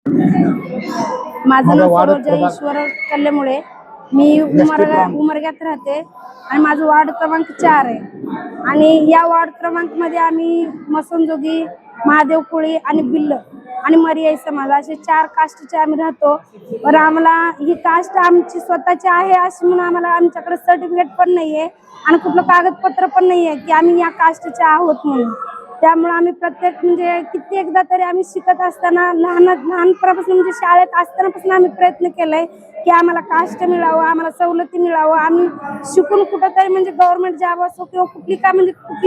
माझं नाव सरोजा ईश्वर कल्लेमुळे, मी उमरग्यात राहते आणि माझं वार्ड क्रमांक 4 आहे। आणि या वार्ड क्रमांक मध्ये आम्ही मसनजोगी, महादेव कोळी आणि बिल्ल आणि मरियाई समाज असे 4 कास्टचे आम्ही राहतो। पण आम्हाला ही कास्ट आमची स्वतःची आहे अशी म्हणून आम्हाला आमच्याकडे सर्टिफिकेट पण नाहीये आणि कुठलं कागदपत्र पण नाहीये की आम्ही या कास्टचे आहोत म्हणून। त्यामुळे आम्ही प्रत्येक म्हणजे कित्येकदा तरी आम्ही शिकत असताना लहानपणापासून म्हणजे शाळेत असतानापासून आम्ही प्रयत्न केलाय की आम्हाला कास्ट मिळावं, आम्हाला सवलती मिळावं, आम्ही शिकून कुठंतरी म्हणजे गव्हर्नमेंट जॉब असो किंवा कुठली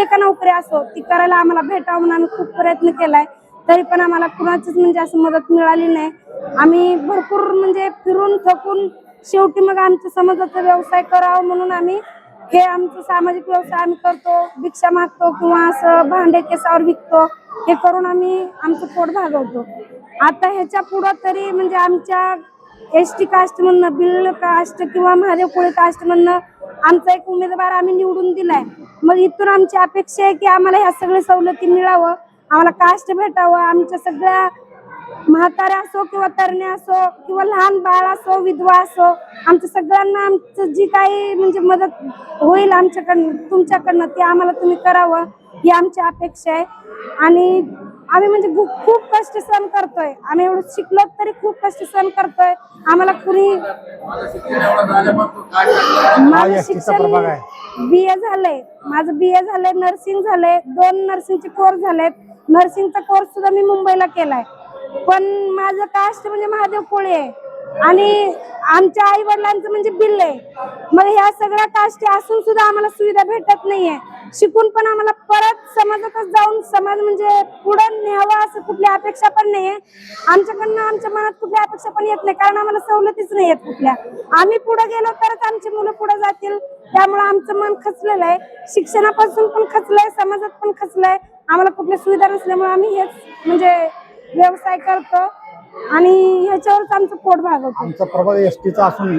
का नोकरी असो ती करायला आम्हाला भेटावं म्हणून आम्ही खूप प्रयत्न केलाय। तरी पण आम्हाला कुणाचीच म्हणजे असं मदत मिळाली नाही। आम्ही भरपूर म्हणजे फिरून थकून शेवटी मग आमच्या समाजाचा व्यवसाय करावा म्हणून आम्ही हे आमचं सामाजिक व्यवसाय आम्ही करतो, भिक्षा मागतो किंवा असं भांडे केसावर विकतो, हे करून आम्ही आमचं पोट भागवतो। आता ह्याच्या पुढं तरी म्हणजे आमच्या ST कास्ट मधनं, बिल्ल कास्ट किंवा महादेव कोळी कास्ट मधनं आमचा एक उमेदवार आम्ही निवडून दिलाय। मग इथून आमची अपेक्षा आहे की आम्हाला ह्या सगळ्या सवलती मिळावं, आम्हाला कास्ट भेटावं, आमच्या सगळ्या म्हाताऱ्या असो किंवा तरण्या असो किंवा लहान बाळ असो, विधवा असो, आमच्या सगळ्यांना आमचं जी काही म्हणजे मदत होईल आमच्याकडनं तुमच्याकडनं ते आम्हाला तुम्ही करावं ही आमची अपेक्षा आहे। आणि आम्ही म्हणजे खूप कष्ट सहन करतोय, आम्ही एवढं शिकलो तरी खूप कष्ट सहन करतोय। आम्हाला कुणी माझं शिक्षण BA झालंय, माझं BA झालंय, नर्सिंग झालंय, 2 नर्सिंगचे कोर्स झालेत। नर्सिंगचा कोर्स सुद्धा मी मुंबईला केलाय। पण माझं कास्ट म्हणजे महादेव कोळी आहे आणि आमच्या आई वडिलांचं म्हणजे बिल्ल आहे। मग ह्या सगळ्या कास्ट असून सुद्धा आम्हाला सुविधा भेटत नाहीये। शिकून पण आम्हाला परत समाजातच जाऊन समाज म्हणजे पुढे न्यावा असं कुठली अपेक्षा पण नाहीये आमच्याकडनं। आमच्या मनात कुठली अपेक्षा पण येत नाही कारण आम्हाला सवलतीच नाही येत कुठल्या। आम्ही पुढे गेलो तरच आमची मुलं पुढे जातील, त्यामुळे आमचं मन खचलेलं आहे, शिक्षणापासून पण खचलंय, समाजात पण खचलंय। आम्हाला कुठल्या सुविधा नसल्यामुळे आम्ही हेच म्हणजे व्यवसाय करतो आणि ह्याच्यावरच आमचं पोट भागवतो। आमचा प्रभाग STचा असून